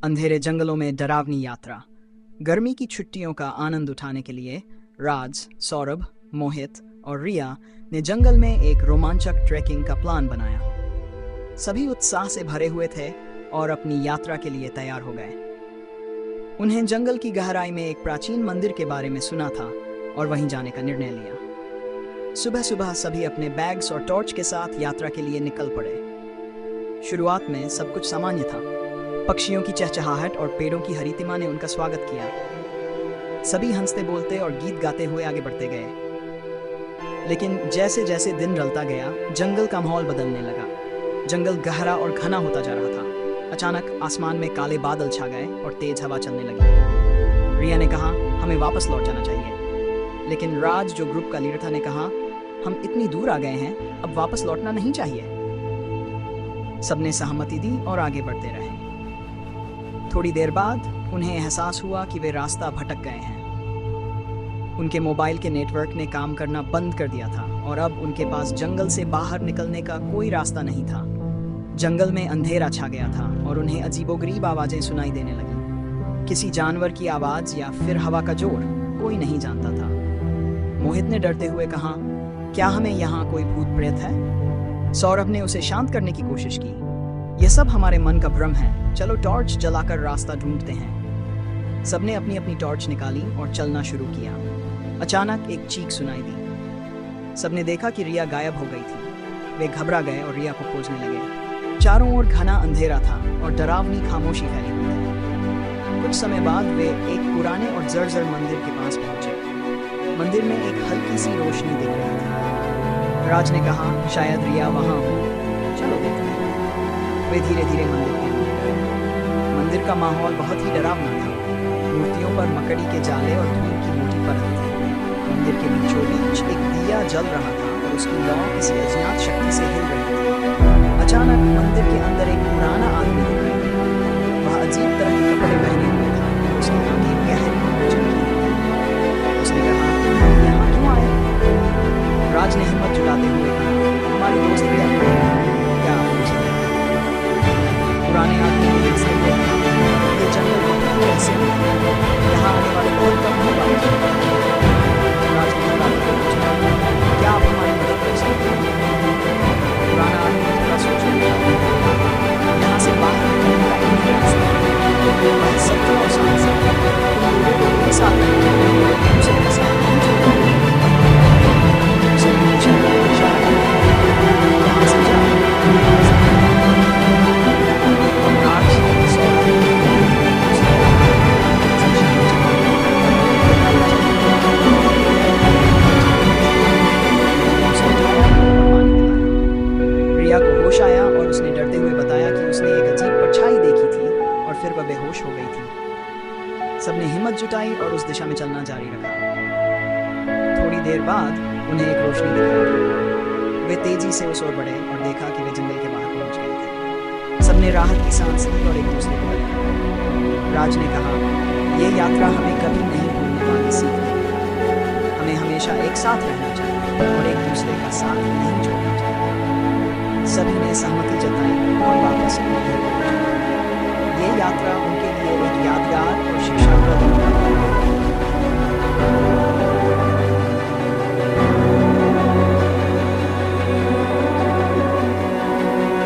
अंधेरे जंगलों में डरावनी यात्रा। गर्मी की छुट्टियों का आनंद उठाने के लिए राज, सौरभ, मोहित और रिया ने जंगल में एक रोमांचक ट्रैकिंग का प्लान बनाया। सभी उत्साह से भरे हुए थे और अपनी यात्रा के लिए तैयार हो गए। उन्हें जंगल की गहराई में एक प्राचीन मंदिर के बारे में सुना था और वहीं जाने का निर्णय लिया। सुबह सुबह सभी अपने बैग्स और टॉर्च के साथ यात्रा के लिए निकल पड़े। शुरुआत में सब कुछ सामान्य था। पक्षियों की चहचहाहट और पेड़ों की हरितिमा ने उनका स्वागत किया। सभी हंसते बोलते और गीत गाते हुए आगे बढ़ते गए। लेकिन जैसे जैसे दिन ढलता गया, जंगल का माहौल बदलने लगा। जंगल गहरा और घना होता जा रहा था। अचानक आसमान में काले बादल छा गए और तेज हवा चलने लगी। रिया ने कहा, हमें वापस लौट जाना चाहिए। लेकिन राज, जो ग्रुप का लीडर था, ने कहा, हम इतनी दूर आ गए हैं, अब वापस लौटना नहीं चाहिए। सबने सहमति दी और आगे बढ़ते रहे। थोड़ी देर बाद उन्हें एहसास हुआ कि वे रास्ता भटक गए हैं। उनके मोबाइल के नेटवर्क ने काम करना बंद कर दिया था और अब उनके पास जंगल से बाहर निकलने का कोई रास्ता नहीं था। जंगल में अंधेरा छा गया था और उन्हें अजीबोगरीब आवाजें सुनाई देने लगी। किसी जानवर की आवाज या फिर हवा का जोर, कोई नहीं जानता था। मोहित ने डरते हुए कहा, क्या हमें यहाँ कोई भूत प्रेत है? सौरभ ने उसे शांत करने की कोशिश की। यह सब हमारे मन का भ्रम है, चलो टॉर्च जलाकर रास्ता ढूंढते हैं। सबने अपनी अपनी टॉर्च निकाली और चलना शुरू किया। अचानक एक चीख सुनाई दी। सबने देखा कि रिया गायब हो गई थी। वे घबरा गए और रिया को खोजने लगे। चारों ओर घना अंधेरा था और डरावनी खामोशी फैली हुई थी। कुछ समय बाद वे एक पुराने और जर्जर मंदिर के पास पहुंचे। मंदिर में एक हल्की सी रोशनी दिख रही थी। राज ने कहा, शायद रिया वहां हो, चलो देखते हैं। वे धीरे धीरे मंदिर के अंदर गए। मंदिर का माहौल बहुत ही डरावना था। मूर्तियों पर मकड़ी के जाले और धूल की मोटी परत थी। मंदिर के बीचों बीच एक दिया जल रहा था और उसकी लौ किसी अज्ञात शक्ति से हिल रही थी। अचानक मंदिर के अंदर एक पुराना आदमी दिखाई दिया। वह अजीब तरह के कपड़े पहने हुए था और उसकी आंखें गहरी और चमकी थी। उसने कहा, तुम यहाँ क्यों आए? राज ने हिम्मत जुटाते हुए कहा, हमारे दोस्त रिया को क्या आप मुझे पुराने आदमी ने एक सही कहा, ये जंगल में कैसे यहाँ आने वाले बहुत कम लोग आते हैं। राज ने पूछा, क्या आप हमारी मदद कर सकते हैं? पुराना आदमी थोड़ा सोचने लगा। यहाँ से बाहर निकलने का एक ही रास्ता है। वह सत्य और शांति से तुम लोगों को एक साथ रखना, दूसरे के साथ नहीं छोड़ना। उसने पूछा, यहाँ से जाओ। रिया को होश आया और उसने डरते हुए बताया कि उसने एक अजीब परछाई देखी थी और फिर वह बेहोश हो गई थी। सबने हिम्मत जुटाई और उस दिशा में चलना जारी रखा। थोड़ी देर बाद उन्हें एक रोशनी दिखाई। वे तेजी से उस ओर बढ़े और देखा कि वे जंगल के बाहर पहुंच गए थे। सबने राहत की सांस ली और एक दूसरे को गले। राज ने कहा, यह यात्रा हमें कभी नहीं भूलने वाली सीख देगी। हमें हमेशा एक साथ रहना चाहिए और एक दूसरे का साथ नहीं छोड़ना चाहिए। सभी ने सहमति जताई और वापस अपने घर पहुंचे। ये यात्रा